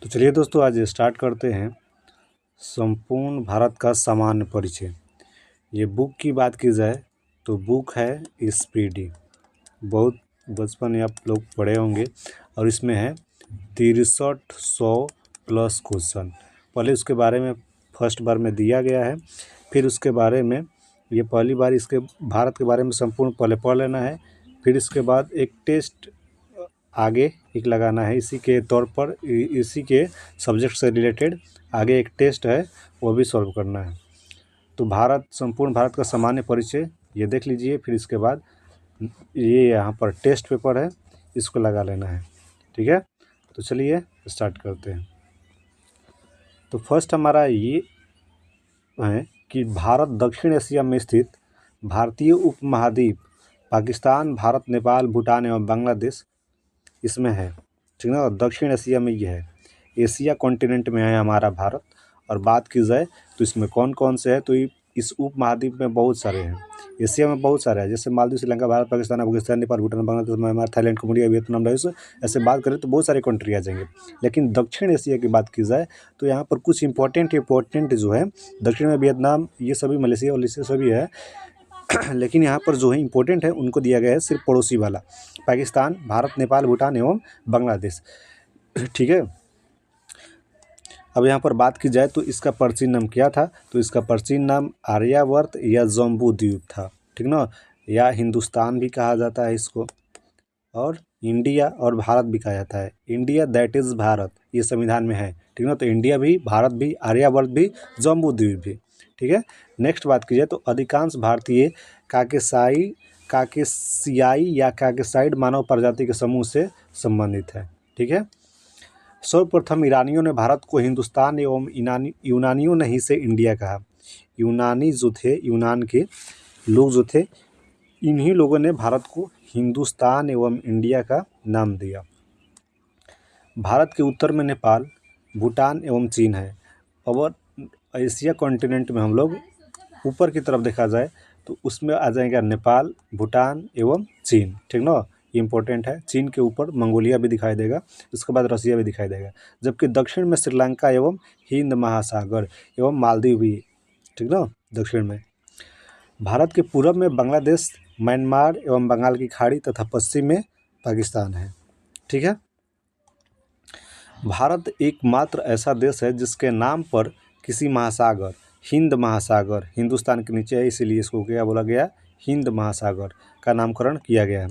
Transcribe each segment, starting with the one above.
तो चलिए दोस्तों, आज स्टार्ट करते हैं संपूर्ण भारत का सामान्य परिचय। ये बुक की बात की जाए तो बुक है स्पीडी। बहुत बचपन में आप लोग पढ़े होंगे और इसमें है 6300 प्लस क्वेश्चन। पहले उसके बारे में फर्स्ट बार में दिया गया है, फिर उसके बारे में ये पहली बार इसके भारत के बारे में संपूर्ण पहले पढ़ लेना है। फिर इसके बाद एक टेस्ट आगे एक लगाना है, इसी के तौर पर इसी के सब्जेक्ट से रिलेटेड आगे एक टेस्ट है, वो भी सॉल्व करना है। तो संपूर्ण भारत का सामान्य परिचय ये देख लीजिए। फिर इसके बाद ये यहाँ पर टेस्ट पेपर है, इसको लगा लेना है। ठीक है, तो चलिए स्टार्ट करते हैं। तो फर्स्ट हमारा ये है कि भारत दक्षिण एशिया में स्थित भारतीय उपमहाद्वीप पाकिस्तान, भारत, नेपाल, भूटान एवं बांग्लादेश इसमें है। ठीक है ना, दक्षिण एशिया में ये है, एशिया कॉन्टिनेंट में है हमारा भारत। और बात की जाए तो इसमें कौन कौन से है, तो इस उपमहाद्वीप में बहुत सारे हैं। एशिया में बहुत सारे हैं, जैसे Maldives, Sri Lanka, Bharat, Pakistan, Afghanistan, Nepal, Bhutan, Bangladesh, Myanmar, Thailand, Cambodia, Vietnam, Laos. ऐसे बात करें तो बहुत सारे कंट्री आ जाएंगे। लेकिन दक्षिण एशिया की बात की जाए तो यहाँ पर कुछ इंपॉर्टेंट जो है, दक्षिण में वियतनाम, ये सभी, मलेशिया और सभी है। लेकिन यहाँ पर जो है इंपॉर्टेंट है उनको दिया गया है सिर्फ पड़ोसी वाला, पाकिस्तान, भारत, नेपाल, भूटान एवं बांग्लादेश। ठीक है, अब यहाँ पर बात की जाए तो इसका प्राचीन नाम क्या था, तो इसका प्राचीन नाम आर्यावर्त या जम्बू द्वीप था। ठीक ना, या हिंदुस्तान भी कहा जाता है इसको, और इंडिया और भारत भी कहा जाता है। इंडिया दैट इज़ भारत, ये संविधान में है। ठीक ना, तो इंडिया भी, भारत भी, आर्यावर्त भी, जम्बू द्वीप भी। ठीक है, नेक्स्ट बात की जाए तो अधिकांश भारतीय काकेशियाई या काकेसाइड मानव प्रजाति के समूह से संबंधित है। ठीक है, सर्वप्रथम ईरानियों ने भारत को हिंदुस्तान एवं यूनानियों ने ही से इंडिया कहा। यूनानी जो थे, यूनान के लोग जो थे, इन्हीं लोगों ने भारत को हिंदुस्तान एवं इंडिया का नाम दिया। भारत के उत्तर में नेपाल, भूटान एवं चीन है। और एशिया कॉन्टिनेंट में हम लोग ऊपर की तरफ देखा जाए तो उसमें आ जाएगा नेपाल, भूटान एवं चीन। ठीक ना, ये इंपॉर्टेंट है। चीन के ऊपर मंगोलिया भी दिखाई देगा, उसके बाद रसिया भी दिखाई देगा। जबकि दक्षिण में श्रीलंका एवं हिंद महासागर एवं मालदीव भी। ठीक ना, दक्षिण में भारत के पूर्व में बांग्लादेश, म्यांमार एवं बंगाल की खाड़ी तथा पश्चिम में पाकिस्तान है। ठीक है, भारत एकमात्र ऐसा देश है जिसके नाम पर किसी महासागर, हिंद महासागर हिंदुस्तान के नीचे है, इसीलिए इसको क्या बोला गया, हिंद महासागर का नामकरण किया गया है।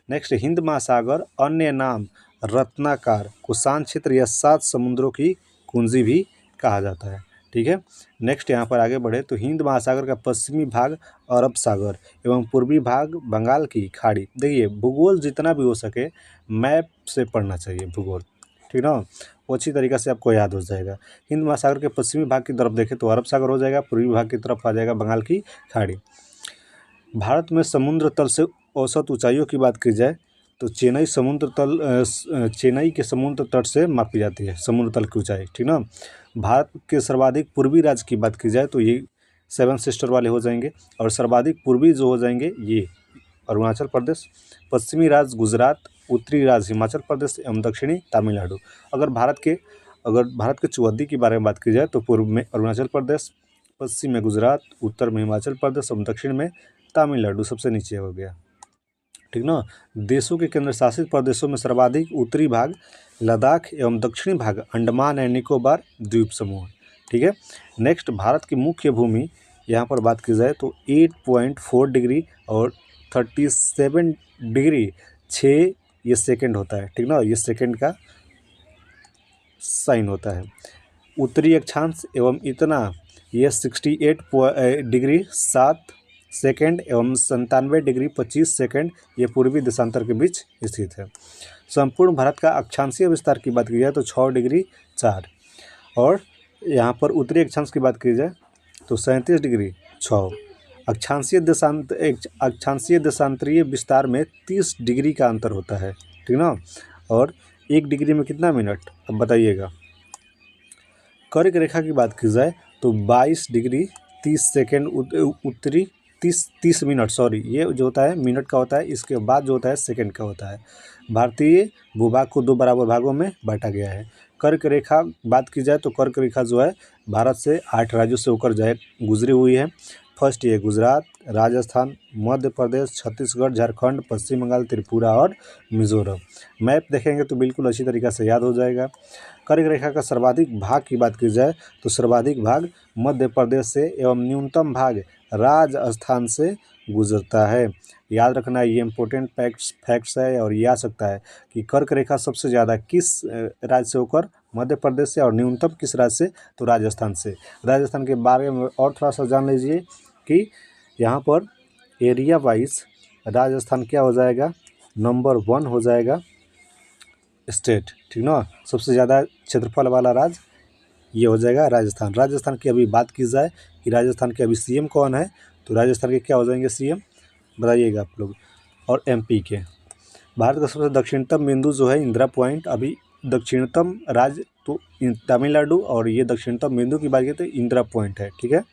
नेक्स्ट, हिंद महासागर अन्य नाम रत्नाकर को शांत क्षेत्र या 7 समुद्रों की कुंजी भी कहा जाता है। ठीक है, नेक्स्ट यहाँ पर आगे बढ़े तो हिंद महासागर का पश्चिमी भाग अरब सागर एवं पूर्वी भाग बंगाल की खाड़ी। देखिए, भूगोल जितना भी हो सके मैप से पढ़ना चाहिए भूगोल। ठीक ना, वो अच्छी तरीक़े से आपको याद हो जाएगा। हिंद महासागर के पश्चिमी भाग की तरफ देखें तो अरब सागर हो जाएगा, पूर्वी भाग की तरफ आ जाएगा बंगाल की खाड़ी। भारत में समुद्र तल से औसत ऊंचाइयों की बात की जाए तो चेन्नई के समुद्र तट से मापी जाती है समुद्र तल की ऊंचाई। ठीक ना, भारत के सर्वाधिक पूर्वी राज्य की बात की जाए तो ये 7 सिस्टर वाले हो जाएंगे, और सर्वाधिक पूर्वी जो हो जाएंगे ये अरुणाचल प्रदेश, पश्चिमी राज्य गुजरात, उत्तरी राज्य हिमाचल प्रदेश एवं दक्षिणी तमिलनाडु। अगर भारत के चौहद्दी के बारे में बात की जाए तो पूर्व में अरुणाचल प्रदेश, पश्चिम में गुजरात, उत्तर में हिमाचल प्रदेश एवं दक्षिण में तमिलनाडु सबसे नीचे हो गया। ठीक ना, देशों के केंद्र शासित प्रदेशों में सर्वाधिक उत्तरी भाग लद्दाख एवं दक्षिणी भाग अंडमान एंड निकोबार द्वीप समूह। ठीक है, नेक्स्ट, भारत की मुख्य भूमि यहाँ पर बात की जाए तो 8.4 डिग्री और 37 डिग्री 6 ये सेकंड होता है। ठीक ना, ये सेकंड का साइन होता है। उत्तरी अक्षांश एवं इतना ये 68 डिग्री 7 सेकंड एवं 97 डिग्री 25 सेकंड ये पूर्वी देशांतर के बीच स्थित है। संपूर्ण भारत का अक्षांशीय विस्तार की बात की जाए तो 6 डिग्री 4, और यहाँ पर उत्तरी अक्षांश की बात की जाए तो 37 डिग्री 6। अक्षांशीय देशांतरीय विस्तार में 30 डिग्री का अंतर होता है। ठीक ना, और 1 डिग्री में कितना मिनट, अब बताइएगा। कर्क रेखा की बात की जाए तो 22 डिग्री 30 सेकेंड उत्तरी 30 मिनट, सॉरी ये जो होता है मिनट का होता है, इसके बाद जो होता है सेकंड का होता है। भारतीय भूभाग को 2 बराबर भागों में बांटा गया है। कर्क रेखा बात की जाए तो कर्क रेखा जो है भारत से 8 राज्यों से होकर गुजरी हुई है। फर्स्ट ये गुजरात, राजस्थान, मध्य प्रदेश, छत्तीसगढ़, झारखंड, पश्चिम बंगाल, त्रिपुरा और मिजोरम। मैप देखेंगे तो बिल्कुल अच्छी तरीक़े से याद हो जाएगा। कर्क रेखा का सर्वाधिक भाग की बात की जाए तो सर्वाधिक भाग मध्य प्रदेश से एवं न्यूनतम भाग राजस्थान से गुजरता है। याद रखना, ये इम्पोर्टेंट फैक्ट्स है और ये आ सकता है कि कर्क रेखा सबसे ज़्यादा किस राज्य से होकर, मध्य प्रदेश से, और न्यूनतम किस राज्य से, तो राजस्थान से। राजस्थान के बारे में और थोड़ा सा जान लीजिए कि यहाँ पर एरिया वाइज राजस्थान क्या हो जाएगा, नंबर 1 हो जाएगा स्टेट, ठीक ना। सबसे ज़्यादा क्षेत्रफल वाला राज्य ये हो जाएगा राजस्थान। राजस्थान की अभी बात की जाए कि राजस्थान के अभी सीएम कौन है, तो राजस्थान के क्या हो जाएंगे सीएम, बताइएगा आप लोग। और एमपी के। भारत का सबसे दक्षिणतम बिंदु जो है इंदिरा पॉइंट, अभी दक्षिणतम राज्य तो तमिलनाडु, और ये दक्षिणतम बिंदु की बात की तो इंदिरा पॉइंट है, ठीक है।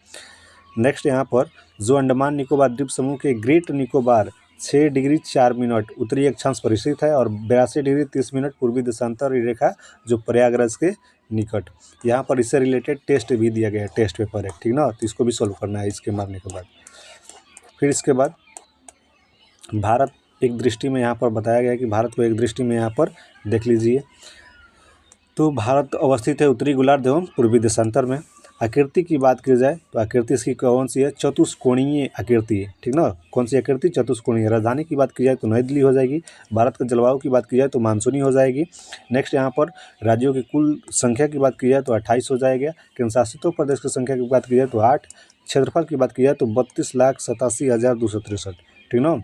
नेक्स्ट यहाँ पर जो अंडमान निकोबार द्वीप समूह के ग्रेट निकोबार 6 डिग्री 4 मिनट उत्तरी अक्षांश पर स्थित है और 82 डिग्री 30 मिनट पूर्वी देशांतर रेखा जो प्रयागराज के निकट। यहाँ पर इससे रिलेटेड टेस्ट भी दिया गया है, टेस्ट पेपर है, ठीक ना, तो इसको भी सोल्व करना है इसके मारने के बाद। फिर इसके बाद भारत एक दृष्टि में यहाँ पर बताया गया है कि भारत को एक दृष्टि में यहाँ पर देख लीजिए तो भारत अवस्थित है उत्तरी गोलार्ध एवं पूर्वी देशांतर में। आकृति की बात की जाए तो आकृति इसकी कौन सी है, चतुष्कोणीय आकृति है, ठीक ना। कौन सी आकृति, चतुष्कोणीय। राजधानी की बात की जाए तो नई दिल्ली हो जाएगी। भारत के जलवायु की बात की जाए तो मानसूनी हो जाएगी। नेक्स्ट यहाँ पर राज्यों की कुल संख्या की बात की जाए तो 28 हो जाएगा। केंद्र शासित प्रदेश की संख्या की बात की जाए तो 8। क्षेत्रफल की बात की जाए तो 32,87,263, ठीक ना,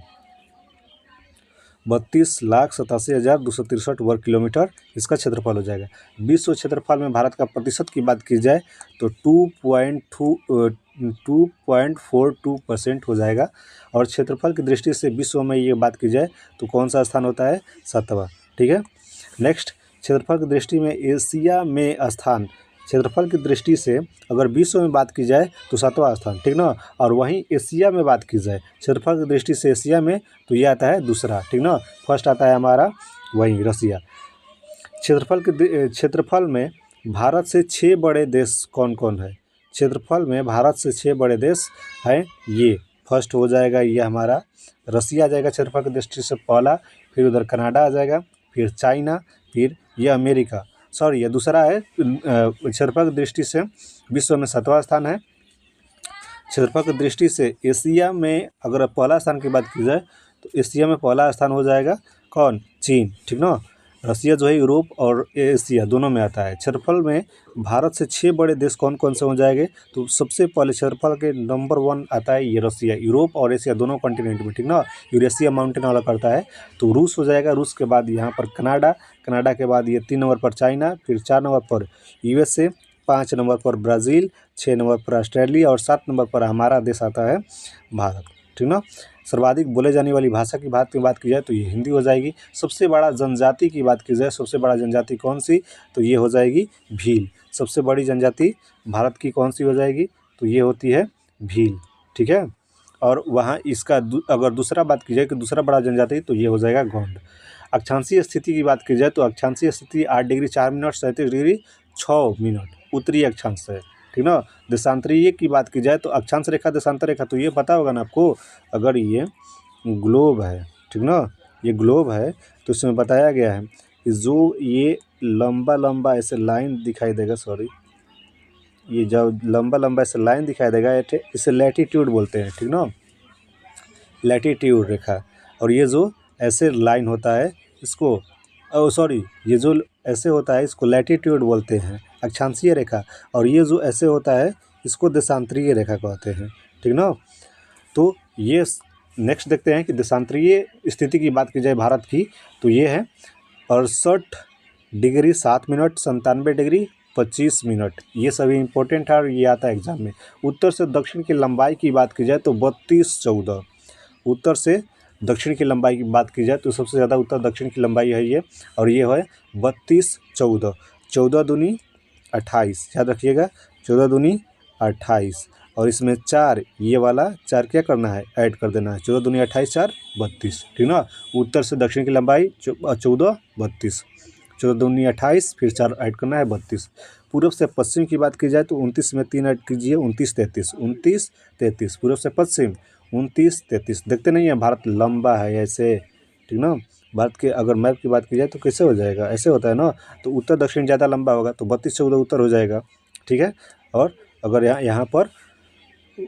32,87,263 वर्ग किलोमीटर इसका क्षेत्रफल हो जाएगा। विश्व क्षेत्रफल में भारत का प्रतिशत की बात की जाए तो 2.42% हो जाएगा। और क्षेत्रफल की दृष्टि से विश्व में ये बात की जाए तो कौन सा स्थान होता है, 7वां, ठीक है। नेक्स्ट, क्षेत्रफल की दृष्टि में एशिया में स्थान, क्षेत्रफल की दृष्टि से अगर विश्व में बात की जाए तो 7वां स्थान, ठीक ना। और वहीं एशिया में बात की जाए क्षेत्रफल की दृष्टि से एशिया में तो ये आता है दूसरा, ठीक ना। फर्स्ट आता है हमारा वहीं रसिया। क्षेत्रफल में भारत से 6 बड़े देश कौन कौन है, क्षेत्रफल में भारत से 6 बड़े देश हैं। ये फर्स्ट हो जाएगा ये हमारा रसिया आ जाएगा क्षेत्रफल की दृष्टि से पहला, फिर उधर कनाडा आ जाएगा, फिर चाइना, फिर ये अमेरिका, सॉरी ये दूसरा है। क्षेत्रफल की दृष्टि से विश्व में 7वां स्थान है। क्षेत्रफल की दृष्टि से एशिया में अगर पहला स्थान की बात की जाए तो एशिया में पहला स्थान हो जाएगा कौन, चीन, ठीक ना। रसिया जो है यूरोप और एशिया दोनों में आता है। क्षेत्रफल में भारत से 6 बड़े देश कौन कौन से हो जाएंगे, तो सबसे पहले क्षेत्रफल के नंबर 1 आता है ये रसिया, यूरोप और एशिया दोनों कॉन्टिनेंट में, ठीक ना। यूरेशिया माउंटेन वाला करता है तो रूस हो जाएगा। रूस के बाद यहाँ पर कनाडा, कनाडा के बाद ये 3 नंबर पर चाइना, फिर 4 नंबर पर यूएसए, 5 नंबर पर ब्राज़ील, 6 नंबर पर ऑस्ट्रेलिया और 7 नंबर पर हमारा देश आता है भारत, ठीक ना। सर्वाधिक बोले जाने वाली भाषा की बात की जाए तो ये हिंदी हो जाएगी। सबसे बड़ा जनजाति की बात की जाए, सबसे बड़ा जनजाति कौन सी, तो ये हो जाएगी भील। सबसे बड़ी जनजाति भारत की कौन सी हो जाएगी, तो ये होती है भील, ठीक है। और वहाँ इसका अगर दूसरा बात की जाए कि दूसरा बड़ा जनजाति तो ये हो जाएगा गोंड। अक्षांशीय स्थिति की बात की जाए तो अक्षांशीय स्थिति 8 डिग्री 4 मिनट 37 डिग्री 6 मिनट उत्तरी अक्षांश है, ठीक ना। देशांतरीय की बात की जाए तो अक्षांश रेखा, देशांतर रेखा, तो ये पता होगा ना आपको। अगर ये ग्लोब है, ठीक ना, ये ग्लोब है तो इसमें बताया गया है कि जो ये लंबा लंबा ऐसे लाइन दिखाई देगा, सॉरी ये जब लंबा लंबा ऐसे लाइन दिखाई देगा इसे लैटिट्यूड बोलते हैं, ठीक ना, लैटिट्यूड रेखा। और ये जो ऐसे लाइन होता है इसको सॉरी ये जो ऐसे होता है इसको लैटिट्यूड बोलते हैं, अक्षांशीय रेखा। और ये जो ऐसे होता है इसको देशांतरीय रेखा कहते हैं, ठीक ना। तो ये नेक्स्ट देखते हैं कि देशांतरीय स्थिति की बात की जाए भारत की तो ये है 68 डिग्री 7 मिनट 97 डिग्री 25 मिनट, ये सभी इंपॉर्टेंट है और ये आता है एग्जाम में। उत्तर से दक्षिण की लंबाई की बात की जाए तो 32-14, उत्तर से दक्षिण की लंबाई की बात की जाए तो सबसे ज़्यादा उत्तर दक्षिण की लंबाई है ये, और ये है 32-14, 14 दूनी 28, याद रखिएगा 14 दूनी 28। और इसमें 4 ये वाला 4 क्या करना है, ऐड कर देना है। 14 दूनी 28, 4 32, ठीक ना। उत्तर से दक्षिण की लंबाई 14 32, 14 दूनी 28, फिर 4 ऐड करना है 32। पूर्व से पश्चिम की बात की जाए तो 29 में 3 ऐड कीजिए, 29 33, 29 33, पूर्व से पश्चिम 29 33। देखते नहीं है भारत लंबा है ऐसे, ठीक ना। भारत के अगर मैप की बात की जाए तो कैसे हो जाएगा, ऐसे होता है ना। तो उत्तर दक्षिण ज़्यादा लंबा होगा तो 32 14 उत्तर हो जाएगा, ठीक है। और अगर यहाँ पर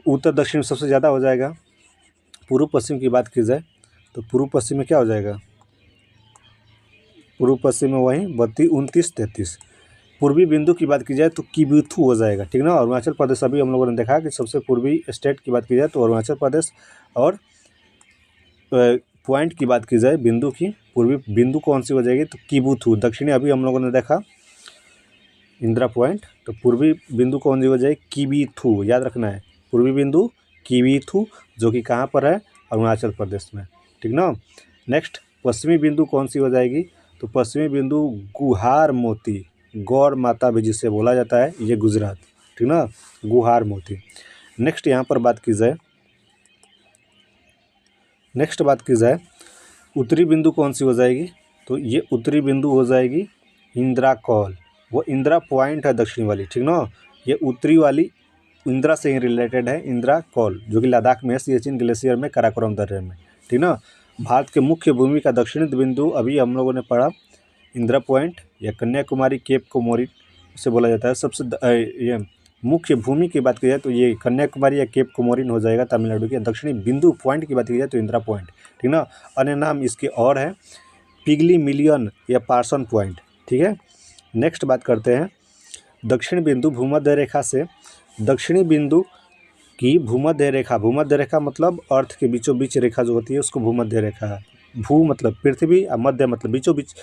उत्तर दक्षिण सबसे ज़्यादा हो जाएगा। पूर्व पश्चिम की बात की जाए तो पूर्व पश्चिम में क्या हो जाएगा, पूर्व पश्चिम में वहीं 32 29 33। पूर्वी बिंदु की बात की जाए तो किबुथु हो जाएगा, ठीक ना। अरुणाचल प्रदेश, अभी हम लोगों ने देखा कि सबसे पूर्वी स्टेट की बात की जाए तो अरुणाचल प्रदेश। और पॉइंट की बात की जाए बिंदु की, पूर्वी बिंदु कौन सी हो जाएगी तो किबुथु। दक्षिणी अभी हम लोगों ने देखा इंदिरा पॉइंट, तो पूर्वी बिंदु कौन सी हो जाएगी, किबुथु, याद रखना है। पूर्वी बिंदु किबुथु, जो कि कहाँ पर है, अरुणाचल प्रदेश में, ठीक ना। नेक्स्ट पश्चिमी बिंदु कौन सी हो जाएगी तो पश्चिमी बिंदु गुहार मोती, गौर माता भी जिसे बोला जाता है, ये गुजरात, ठीक ना, गुहार मोती। नेक्स्ट यहाँ पर बात की जाए, उत्तरी बिंदु कौन सी हो जाएगी तो ये उत्तरी बिंदु हो जाएगी इंदिरा कॉल। वो इंदिरा पॉइंट है दक्षिणी वाली, ठीक ना। ये उत्तरी वाली इंदिरा से ही रिलेटेड है, इंदिरा कॉल, जो कि लद्दाख में है, सियाचिन ग्लेशियर में, काराकोरम दर्रे में, ठीक ना। भारत के मुख्य भूमि का दक्षिणी बिंदु अभी हम लोगों ने पढ़ा इंदिरा पॉइंट या कन्याकुमारी केप कोमोरिन से बोला जाता है। सबसे ये मुख्य भूमि की बात की जाए तो ये कन्याकुमारी या केप कोमोरिन हो जाएगा तमिलनाडु के। दक्षिणी बिंदु पॉइंट की बात की जाए तो इंदिरा पॉइंट, ठीक ना। अन्य नाम इसके और है पिगली मिलियन या पार्सन पॉइंट, ठीक है। नेक्स्ट बात करते हैं दक्षिण बिंदु भूमध्य रेखा से, दक्षिणी बिंदु की भूमध्य रेखा मतलब अर्थ के बीचों बीच रेखा जो होती है उसको भूमध्य रेखा है। भू मतलब पृथ्वी और मध्य मतलब बीचों बीच,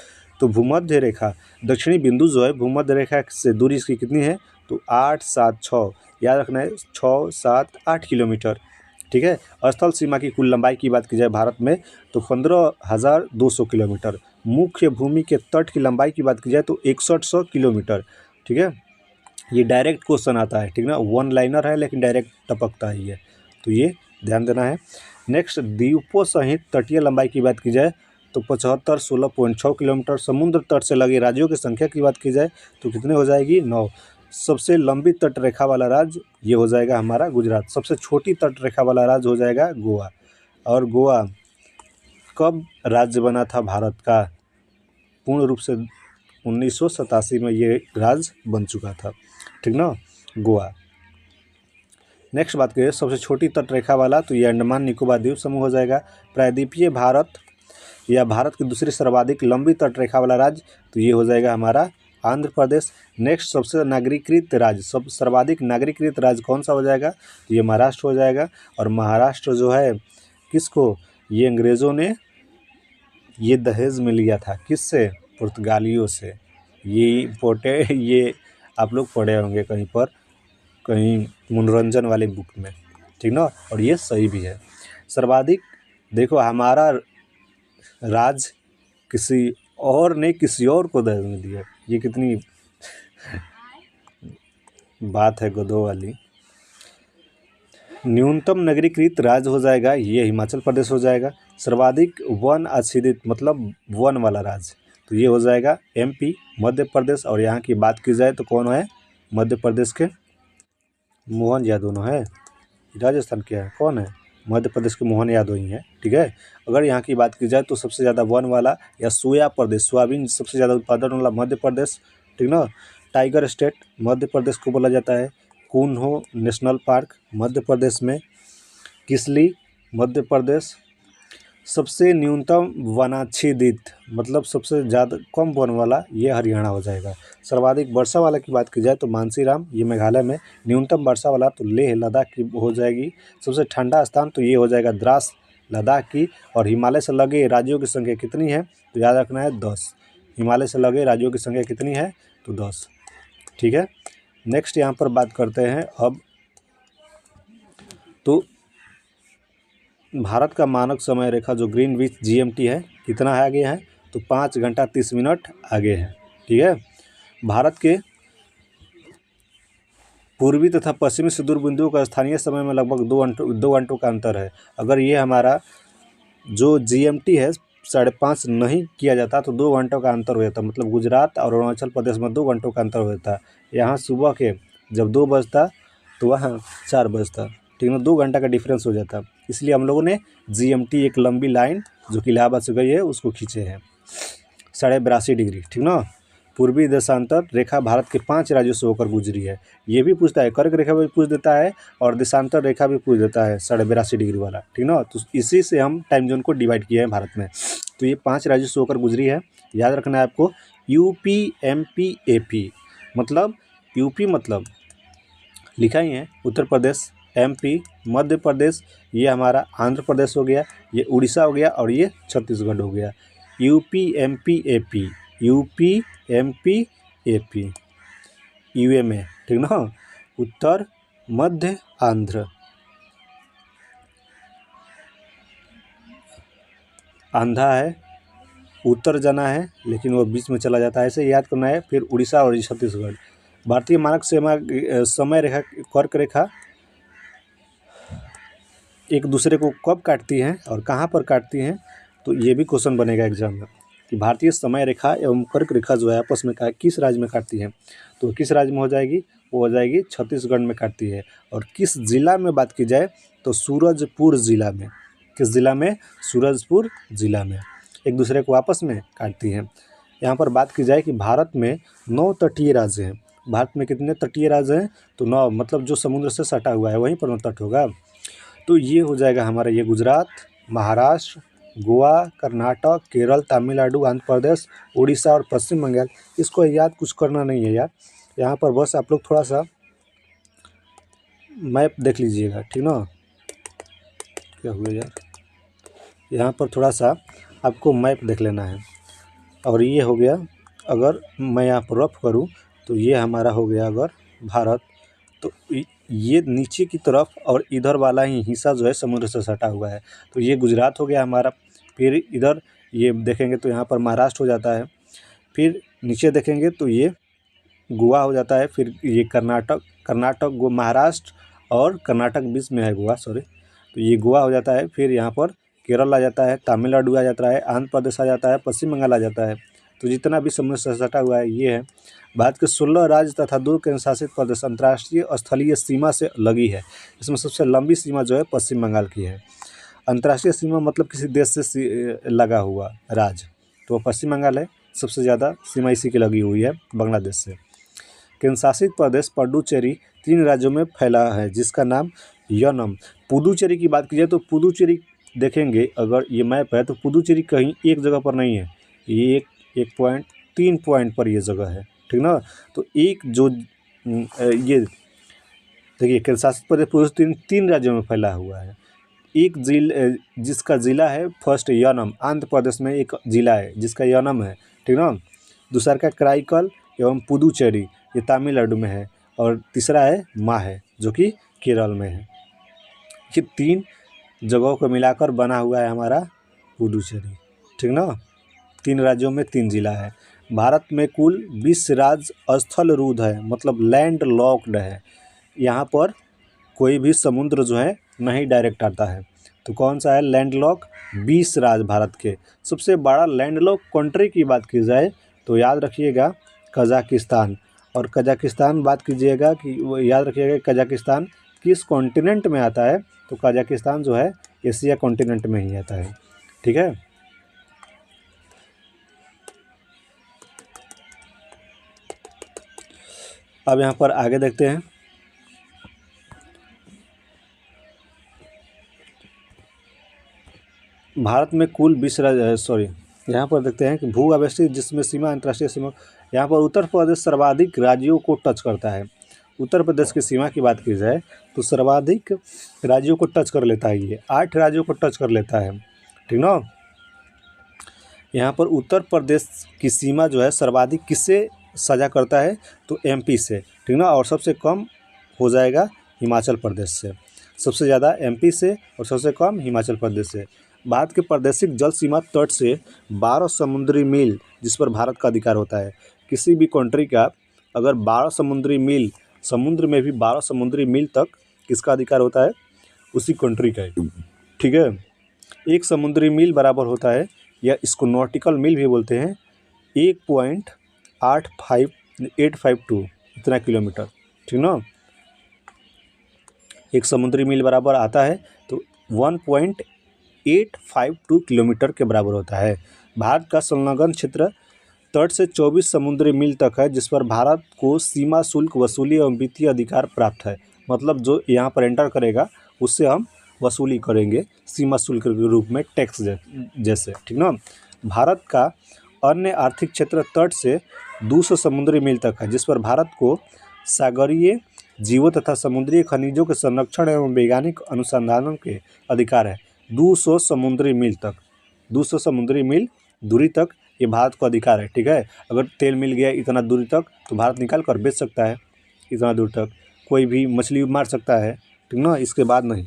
तो भूमध्य रेखा दक्षिणी बिंदु जो है भूमध्य रेखा से दूरी इसकी कितनी है तो 8 7 6, याद रखना है 6 7 8 किलोमीटर, ठीक है। स्थल सीमा की कुल लंबाई की बात की जाए भारत में तो 15,200 किलोमीटर। मुख्य भूमि के तट की लंबाई की बात की जाए तो 6100 किलोमीटर, ठीक है। ये डायरेक्ट क्वेश्चन आता है, ठीक ना, वन लाइनर है लेकिन डायरेक्ट टपकता है ये, तो ये ध्यान देना है। नेक्स्ट द्वीपों सहित तटीय लंबाई की बात की जाए तो 75 16.6 किलोमीटर। समुद्र तट से लगे राज्यों की संख्या की बात की जाए तो कितने हो जाएगी 9। सबसे लंबी तट रेखा वाला राज्य ये हो जाएगा हमारा गुजरात। सबसे छोटी तट रेखा वाला राज्य हो जाएगा गोवा। और गोवा कब राज्य बना था भारत का, पूर्ण रूप से 1987 में ये राज्य बन चुका था, ठीक ना, गोवा। नेक्स्ट बात करें सबसे छोटी तट रेखा वाला तो ये अंडमान निकोबार द्वीप समूह हो जाएगा। प्रायद्वीपीय भारत या भारत की दूसरी सर्वाधिक लंबी तट रेखा वाला राज्य तो ये हो जाएगा हमारा आंध्र प्रदेश। नेक्स्ट सबसे नागरिकृत राज्य, सब सर्वाधिक नागरिकृत राज्य कौन सा हो जाएगा तो ये महाराष्ट्र हो जाएगा। और महाराष्ट्र जो है किसको, ये अंग्रेज़ों ने ये दहेज में लिया था, किससे, पुर्तगालियों से। ये आप लोग पढ़े होंगे कहीं पर, कहीं मनोरंजन वाले बुक में, ठीक ना। और ये सही भी है। सर्वाधिक देखो हमारा राज किसी और ने किसी और को दहेज में दिया, ये कितनी बात है गधों वाली। न्यूनतम नगरीकृत राज्य हो जाएगा ये हिमाचल प्रदेश हो जाएगा। सर्वाधिक वन आच्छादित मतलब वन वाला राज्य तो ये हो जाएगा एमपी, मध्य प्रदेश। और यहाँ की बात की जाए तो कौन है, मध्य प्रदेश के मोहन यादव है। राजस्थान क्या है, कौन है, मध्य प्रदेश के मोहन यादव ही है, ठीक है। अगर यहाँ की बात की जाए तो सबसे ज़्यादा वन वाला या सोया प्रदेश, सोयाबीन सबसे ज़्यादा उत्पादन वाला मध्य प्रदेश, ठीक ना। टाइगर स्टेट मध्य प्रदेश को बोला जाता है। कुन्हो नेशनल पार्क मध्य प्रदेश में। किसली मध्य प्रदेश। सबसे न्यूनतम वनाच्छादित मतलब सबसे ज़्यादा कम वन वाला ये हरियाणा हो जाएगा। सर्वाधिक वर्षा वाला की बात की जाए तो मानसीराम ये मेघालय में। न्यूनतम वर्षा वाला तो लेह लद्दाख की हो जाएगी। सबसे ठंडा स्थान तो ये हो जाएगा द्रास लद्दाख की। और हिमालय से लगे राज्यों की संख्या कितनी है तो याद रखना है 10। हिमालय से लगे राज्यों की संख्या कितनी है तो 10, ठीक है। नेक्स्ट यहाँ पर बात करते हैं अब तो भारत का मानक समय रेखा जो ग्रीनविच जीएमटी है कितना है आगे है तो 5 घंटा 30 मिनट आगे है, ठीक है। भारत के पूर्वी तथा पश्चिमी सुदूर बिंदुओं का स्थानीय समय में लगभग 2 घंटों का अंतर है। अगर ये हमारा जो GMT है 5:30 नहीं किया जाता तो 2 घंटों का अंतर हो जाता, मतलब गुजरात और अरुणाचल प्रदेश में 2 घंटों का अंतर हो जाता। यहाँ सुबह के जब 2 बजता तो वहाँ 4 बजता, ठीक ना, 2 घंटा का डिफरेंस हो जाता। इसलिए हम लोगों ने GMT एक लंबी लाइन जो कि इलाहाबाद से गई है उसको खींचे हैं 82.5 डिग्री, ठीक ना। पूर्वी देशांतर रेखा भारत के 5 राज्यों से होकर गुजरी है। ये भी पूछता है, कर्क रेखा भी पूछ देता है और देशांतर रेखा भी पूछ देता है 82.5 डिग्री वाला, ठीक ना। तो इसी से हम टाइम जोन को डिवाइड किए हैं भारत में। तो ये 5 राज्यों से होकर गुजरी है। याद रखना है आपको, UP MP AP, मतलब यूपी मतलब लिखा ही है उत्तर प्रदेश, MP मध्य प्रदेश, ये हमारा आंध्र प्रदेश हो गया, ये उड़ीसा हो गया और ये छत्तीसगढ़ हो गया। UP MP AP, UP MP AP, UMA, ठीक ना। उत्तर मध्य आंध्र, आंधा है, उत्तर जाना है लेकिन वो बीच में चला जाता है, ऐसे याद करना है। फिर उड़ीसा और छत्तीसगढ़। भारतीय मानक समय रेखा कर्क रेखा एक दूसरे को कब काटती हैं और कहाँ पर काटती हैं, तो ये भी क्वेश्चन बनेगा एग्जाम में कि भारतीय समय रेखा एवं कर्क रेखा जो है आपस में किस राज्य में काटती है। तो किस राज्य में हो जाएगी, वो हो जाएगी छत्तीसगढ़ में काटती है। और किस जिला में बात की जाए तो सूरजपुर जिला में। किस जिला में, सूरजपुर जिला में एक दूसरे को आपस में काटती हैं। यहाँ पर बात की जाए कि भारत में 9 तटीय राज्य हैं। भारत में कितने तटीय राज्य हैं, तो 9, मतलब जो समुद्र से सटा हुआ है वहीं पर तट होगा। तो ये हो जाएगा हमारा, ये गुजरात, महाराष्ट्र, गोवा, कर्नाटक, केरल, तमिलनाडु, आंध्र प्रदेश, उड़ीसा और पश्चिम बंगाल। इसको याद कुछ करना नहीं है यार, यहाँ पर बस आप लोग थोड़ा सा मैप देख लीजिएगा, ठीक ना। क्या हुआ यार, यहाँ पर थोड़ा सा आपको मैप देख लेना है। और ये हो गया, अगर मैं यहाँ पर रफ करूँ तो ये हमारा हो गया अगर भारत, तो ये नीचे की तरफ और इधर वाला ही हिस्सा जो है समुद्र से सटा हुआ है, तो ये गुजरात हो गया हमारा। फिर इधर ये देखेंगे तो यहाँ पर महाराष्ट्र हो जाता है। फिर नीचे देखेंगे तो ये गोवा हो जाता है। फिर ये कर्नाटक महाराष्ट्र और कर्नाटक बीच में है गोवा, सॉरी, तो ये गोवा हो जाता है। फिर यहाँ पर केरल आ जाता है, तमिलनाडु आ जाता है, आंध्र प्रदेश आ जाता है, पश्चिम बंगाल आ जाता है। तो जितना भी समुद्र से सटा हुआ है ये है। भारत के 16 राज्य तथा 2 केंद्र शासित प्रदेश अंतर्राष्ट्रीय स्थलीय सीमा से लगी है। इसमें सबसे लंबी सीमा जो है पश्चिम बंगाल की है। अंतर्राष्ट्रीय सीमा मतलब किसी देश से लगा हुआ राज्य, तो पश्चिम बंगाल है। सबसे ज़्यादा सीमा इसी की लगी हुई है बांग्लादेश से। केंद्र शासित प्रदेश पुडुचेरी 3 राज्यों में फैला है जिसका नाम यनम। पुडुचेरी की बात की जाए तो पुडुचेरी देखेंगे, अगर ये मैप है तो पुडुचेरी कहीं एक जगह पर नहीं है, ये एक पॉइंट 3 पॉइंट पर ये जगह है, ठीक ना। तो एक जो ये देखिए केंद्र शासित प्रदेश पुडुचेरी 3 राज्यों में फैला हुआ है। एक जिसका ज़िला है फर्स्ट यनम, आंध्र प्रदेश में एक ज़िला है जिसका यनम है, ठीक ना। दूसरा का कराईकल एवं पुडुचेरी, ये तमिलनाडु में है। और तीसरा है माहे जो कि केरल में है। ये 3 जगहों को मिलाकर बना हुआ है हमारा पुडुचेरी, ठीक ना। 3 राज्यों में 3 जिला है। भारत में कुल 20 राज्य स्थल रूढ़ है, मतलब लैंड लॉक्ड है। यहाँ पर कोई भी समुद्र जो है नहीं डायरेक्ट आता है। तो कौन सा है लैंड लॉक, 20 राज्य भारत के। सबसे बड़ा लैंड लॉक कंट्री की बात की जाए तो याद रखिएगा कजाकिस्तान। और कजाकिस्तान बात कीजिएगा कि वो याद रखिएगा कजाकिस्तान किस कॉन्टिनेंट में आता है, तो कजाकिस्तान जो है एशिया कॉन्टिनेंट में ही आता है, ठीक है। अब यहाँ पर आगे देखते हैं। भारत में कुल 20 राज्य, सॉरी, यहाँ पर देखते हैं कि भू अवस्थित जिसमें सीमा अंतर्राष्ट्रीय सीमा, यहाँ पर उत्तर प्रदेश सर्वाधिक राज्यों को टच करता है। उत्तर प्रदेश की सीमा की बात की जाए तो सर्वाधिक राज्यों को टच कर लेता है, ये 8 राज्यों को टच कर लेता है, ठीक ना। यहाँ पर उत्तर प्रदेश की सीमा जो है सर्वाधिक किससे साझा करता है, तो MP से, ठीक ना। और सबसे कम हो जाएगा हिमाचल प्रदेश से। सबसे ज़्यादा MP से और सबसे कम हिमाचल प्रदेश से। भारत के प्रादेशिक जल सीमा तट से 12 समुद्री मील जिस पर भारत का अधिकार होता है। किसी भी कंट्री का अगर 12 समुद्री मील समुद्र में भी 12 समुद्री मील तक किसका अधिकार होता है, उसी कंट्री का है, ठीक है। 1 समुद्री मील बराबर होता है, या इसको नॉटिकल मील भी बोलते हैं, 1.852 इतना किलोमीटर, ठीक ना। 1 समुद्री मील बराबर आता है तो 1.852 किलोमीटर के बराबर होता है। भारत का संलग्न क्षेत्र तट से 24 समुद्री मील तक है, जिस पर भारत को सीमा शुल्क वसूली एवं वित्तीय अधिकार प्राप्त है। मतलब जो यहाँ पर एंटर करेगा उससे हम वसूली करेंगे सीमा शुल्क के रूप में, टैक्स जैसे, ठीक ना। भारत का अन्य आर्थिक क्षेत्र तट से 200 समुद्री मील तक है, जिस पर भारत को सागरीय जीवों तथा समुद्री खनिजों के संरक्षण एवं वैज्ञानिक अनुसंधानों के अधिकार है। 200 समुद्री मील तक, 200 समुद्री मील दूरी तक ये भारत को अधिकार है, ठीक है। अगर तेल मिल गया इतना दूरी तक तो भारत निकाल कर बेच सकता है, इतना दूर तक कोई भी मछली मार सकता है, ठीक ना। इसके बाद नहीं,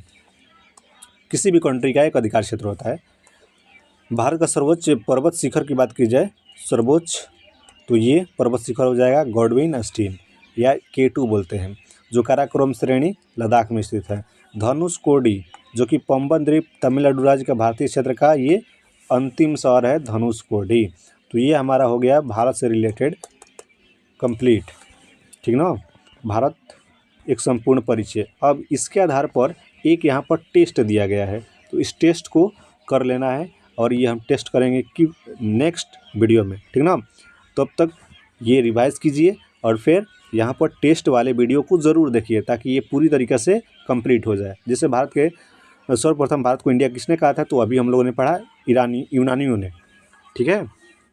किसी भी कंट्री का एक अधिकार क्षेत्र होता है। भारत का सर्वोच्च पर्वत शिखर की बात की जाए, सर्वोच्च, तो ये पर्वत शिखर हो जाएगा गॉडविन अस्टीन, या K2 बोलते हैं, जो काराकोरम श्रेणी लद्दाख में स्थित है। धनुषकोडी, जो कि पंबन द्वीप तमिलनाडु राज्य का भारतीय क्षेत्र का ये अंतिम शहर है, धनुषकोडी। तो ये हमारा हो गया भारत से रिलेटेड कंप्लीट, ठीक ना। भारत एक संपूर्ण परिचय। अब इसके आधार पर एक यहाँ पर टेस्ट दिया गया है, तो इस टेस्ट को कर लेना है, और ये हम टेस्ट करेंगे कि नेक्स्ट वीडियो में, ठीक ना। तब तक ये रिवाइज कीजिए और फिर यहाँ पर टेस्ट वाले वीडियो को ज़रूर देखिए, ताकि ये पूरी तरीके से कंप्लीट हो जाए। जैसे भारत के सर्वप्रथम भारत को इंडिया किसने कहा था, तो अभी हम लोगों ने पढ़ा यूनानियों ने, ठीक है।